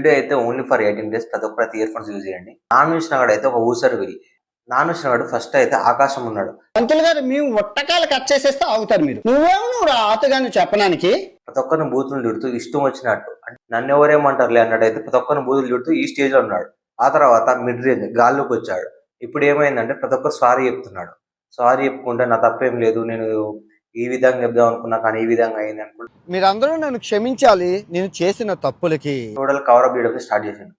Video అయితే only for 18 days. ప్రతి ఒక్కరైతే ear phones use చేయండి. నాన్ విష్ణుగాడు అయితే ఒక ఊసరు వెళ్ళి నాన్ విష్ణుగాడు ఫస్ట్ అయితే ఆకాశం ఉన్నాడు. పంతులు గారు మేము ఒట్టకాయలు కట్ చేసేస్తే ఆగుతారు మీరు. నువ్వు రాతగాని చెప్పడానికి ప్రతి ఒక్కరిని బూతులు తిడుతూ ఇష్టం వచ్చినట్టు అంటే నన్ను ఎవరేమంటారులే అన్నట్టు అయితే ప్రతి ఒక్కరిని బూతులు తిడుతూ ఈ స్టేజ్ లో ఉన్నాడు. ఆ తర్వాత మిడ్ రేంజ్ గాల్లోకి వచ్చాడు. ఇప్పుడు ఏమైందంటే ప్రతి ఒక్కరు సారీ చెప్తున్నాడు. సారీ చెప్పుకుంటే నా తప్పేం లేదు, నేను ఈ విధంగా చెప్దాం అనుకున్నా కానీ ఈ విధంగా అయింది అనుకుంటా మీరందరూ నన్ను క్షమించాలి నేను చేసిన తప్పులకి. టోటల్ కవర్ అప్ చేయడం స్టార్ట్ చేశాడు.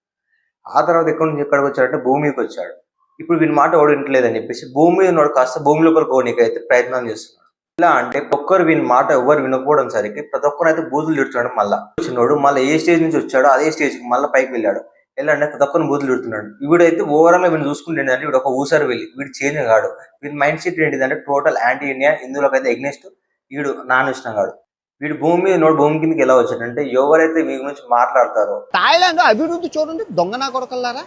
ఆ తర్వాత ఎక్కడి నుంచి ఎక్కడికి వచ్చాడంటే భూమికి వచ్చాడు. ఇప్పుడు వీని మాట ఓడి వింటలేదని చెప్పేసి భూమి మీద ఉన్నాడు కాస్త భూమి లోపలికి పోనీకి అయితే ప్రయత్నం చేస్తున్నాడు. ఇలా అంటే ఒక్కరు వీని మాట ఎవరు వినకపోవడం సరికి ప్రతి ఒక్కరు అయితే బూతులు తిడుతున్నాడు. మళ్ళీ వచ్చినోడు మళ్ళీ ఏ స్టేజ్ నుంచి వచ్చాడో అదే స్టేజ్కి మళ్ళీ పైకి వెళ్ళాడు. ఎలా అంటే ప్రతి ఒక్కరిని బూతులు తిడుతున్నాడు. వీడైతే ఓవరాల్ గా వీళ్ళు చూసుకుంటే వీడు ఒక ఊసారు వెళ్ళి వీడు చేంజ్ కాడు. వీడి మైండ్ సెట్ ఏంటిదంటే టోటల్ యాంటీ ఇండియా, ఇందులోకి అయితే ఎగ్నెస్ట్ వీడు నాన్ విష్ణుగాడు. వీడు భూమి మీద నోడు భూమి కిందకి ఎలా వచ్చాడంటే ఎవరైతే వీరి గురించి మాట్లాడతారో థాయిలాండ్ అభివృద్ధి చూడండి దొంగనా కొడకల్లారా.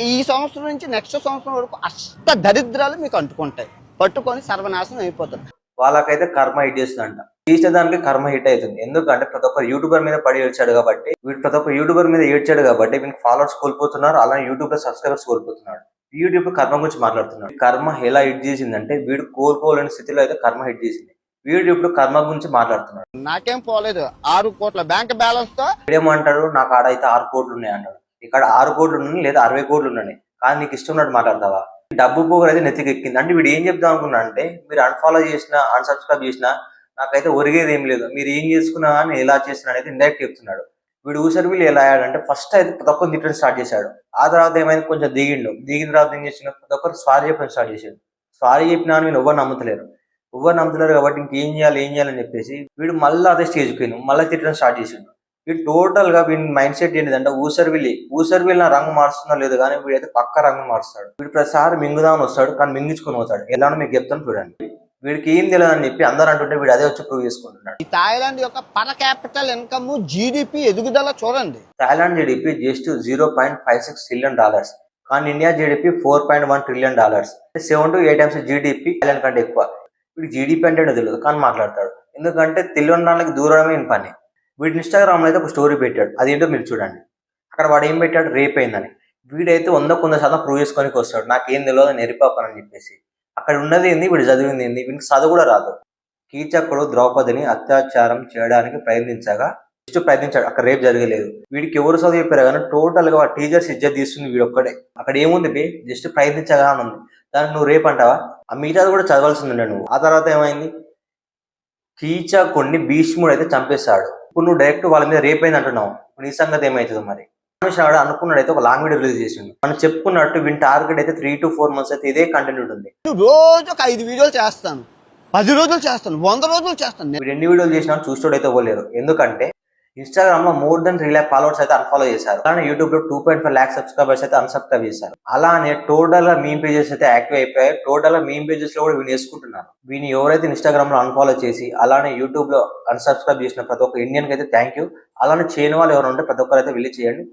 ఈ సంవత్సరం నుంచి నెక్స్ట్ సంవత్సరం వరకు అష్ట దరిద్రాలు మీకు అంటుకుంటాయి, పట్టుకొని సర్వనాశనం అయిపోతారు. వాళ్ళకైతే కర్మ హిట్ చేస్తుందంట. చేసిన దానికి కర్మ హిట్ అవుతుంది. ఎందుకంటే ప్రతి ఒక్క యూట్యూబర్ మీద పడి ఏడ్చాడు కాబట్టి, వీడు ప్రతి ఒక్క యూట్యూబర్ మీద ఏడ్చాడు కాబట్టి వీనికి ఫాలోవర్స్ కోల్పోతున్నారు, అలానే యూట్యూబ్ లో సబ్స్క్రైబర్స్ కోల్పోతున్నాడు. యూట్యూబ్ కర్మ గురించి మాట్లాడుతున్నాడు. కర్మ ఎలా హిట్ చేసిందంటే వీడు కోల్పోలేని స్థితిలో అయితే కర్మ హిట్ చేసింది. వీడు ఇప్పుడు కర్మ గురించి మాట్లాడుతున్నాడు. నాకేం పోలేదు 6 కోట్ల బ్యాంక్ బ్యాలెన్స్ తో. వీడేమంటాడు, నాకు ఆడ అయితే 6 కోట్లు ఉన్నాయి అంటాడు. ఇక్కడ 6 కోట్లు ఉన్నాయి లేదా 60 కోట్లు ఉన్నాయి, కానీ నీకు ఇష్టం ఉన్నట్టు మాట్లాడతావా? డబ్బు పోగలు అయితే నెత్తికి ఎక్కింది. అంటే వీడు ఏం చెప్దాం అనుకున్నా అంటే మీరు అన్ఫాలో చేసినా అన్సబ్స్క్రైబ్ చేసినా నాకైతే ఒరిగేది ఏం లేదు, మీరు ఏం చేసుకున్నా అని ఎలా చేస్తున్నా అయితే ఇండైరెక్ట్ చెప్తున్నాడు. వీడు ఊసరి వీళ్ళు ఎలా అయ్యాడంటే ఫస్ట్ అయితే ప్రతి ఒక్కరు తిట్టడం స్టార్ట్ చేశాడు. ఆ తర్వాత ఏమైంది, కొంచెం దిగిన తర్వాత ఏం చేసిన ప్రతి ఒక్కరు సారీ చెప్పడం స్టార్ట్ చేశాడు. సారీ చెప్పినా అని వీళ్ళు ఎవరు నమ్ముతలేరు కాబట్టి ఇంకేం చేయాలని చెప్పేసి వీడు మళ్ళీ అదే స్టేజ్కి పోయినాడు. మళ్ళీ తిట్టడం స్టార్ట్ చేసిండు. వీడు టోటల్ గా వీడి మైండ్ సెట్ ఏంటిదంటే ఊసరి నా రంగు మారుస్తుందో లేదు కానీ వీడైతే పక్క రంగు మారుస్తాడు. వీడు ప్రతిసారి మింగుదామని వస్తాడు కానీ మింగించుకొని పోతాడు. ఎలానో మీకు చెప్తాను చూడండి. వీడికి ఏం తెలియదు అని చెప్పి అందరూ అంటుంటే వీడు అదే వచ్చి ప్రూవ్ చేసుకుంటున్నాడు. ఈ థాయిలాండ్ యొక్క పర్ క్యాపిటల్ ఇన్కమ్ జీడిపి ఎదుగుదల చూడండి. థాయిలాండ్ జీడిపి జస్ట్ $0.56 ట్రిలియన్, కానీ India GDP $4.1 trillion. 7 to 8 times GDP Thailand కంటే ఎక్కువ. వీడు జీడిపి అంటే తెలియదు కానీ మాట్లాడతాడు. ఎందుకంటే తెలియని దానికి దూరమే పని. వీడు ఇన్స్టాగ్రామ్ లో అయితే ఒక స్టోరీ పెట్టాడు. అదేంటో మీరు చూడండి. అక్కడ వాడు ఏం పెట్టాడు, రేప్ అయిందని. వీడైతే 100% ప్రూవ్ చేసుకొని వస్తాడు, నాకేం తెలియదు నెరిపాపని చెప్పేసి. అక్కడ ఉన్నది ఏంది, వీడు చదివింది ఏంది, వీడికి చదువు కూడా రాదు. కీచకుడు ద్రౌపదిని అత్యాచారం చేయడానికి ప్రయత్నించాడు. అక్కడ రేపు జరగలేదు. వీడికి ఎవరు చదువు చెప్పారు కానీ టోటల్ గా టీచర్స్ ఇజ్జత్ తీస్తుంది వీడు ఒక్కడే. అక్కడ ఏముంది బే, జస్ట్ ప్రయత్నించగా అని ఉంది. దానికి నువ్వు రేపు అంటావా? ఆ మిగతాది కూడా చదవాల్సిందే నువ్వు. ఆ తర్వాత ఏమైంది, కీచకుడిని భీష్ముడు అయితే చంపేశాడు. ఇప్పుడు నువ్వు డైరెక్ట్ వాళ్ళ మీద రేప్ అయింది అంటున్నావు, నీ సంగతి ఏమవుతుందో మరి. అనుకున్నాడు అయితే ఒక లాంగ్ వీడియో రిలీజ్ చేసిండు. మనం చెప్పుకున్నట్టు వీని టార్గెట్ అయితే 3 to 4 months అయితే ఇదే కంటెంట్ ఉంటుంది. రోజు ఒక 5 వీడియోలు చేస్తాను, 10 రోజులు చేస్తాను, 100 రోజులు చేస్తాను. వీడు ఎన్ని వీడియోలు చేసినా చూస్తాడు అయితే పోలేరు. ఎందుకంటే ఇన్స్టాగ్రామ్ లో more than 3 lakh ఫాలోవర్స్ అయితే అన్ఫాలో చేశారు. అలానే యూట్యూబ్ లో 2.5 lakh సబ్స్క్రైబర్స్ అయితే అన్సబ్స్క్రైబ్ చేశారు. అలానే టోటల్ గా మీమ్ పేజెస్ అయితే యాక్టివ్ అయిపోయాయి. టోటల్ గా మీమ్ పేజెస్ లో కూడా వీళ్ళు వేసుకుంటున్నారు. వీని ఎవరైతే ఇన్స్టాగ్రామ్ లో అన్ఫాలో చేసి అలానే యూట్యూబ్ లో అన్సబ్స్క్రైబ్ చేసిన ప్రతి ఒక్క ఇండియన్ కి అయితే థ్యాంక్ యూ. అలానే చేయని వాళ్ళు ఎవరు ఉంటే ప్రతి ఒక్కరు అయితే వెళ్ళి చేయండి.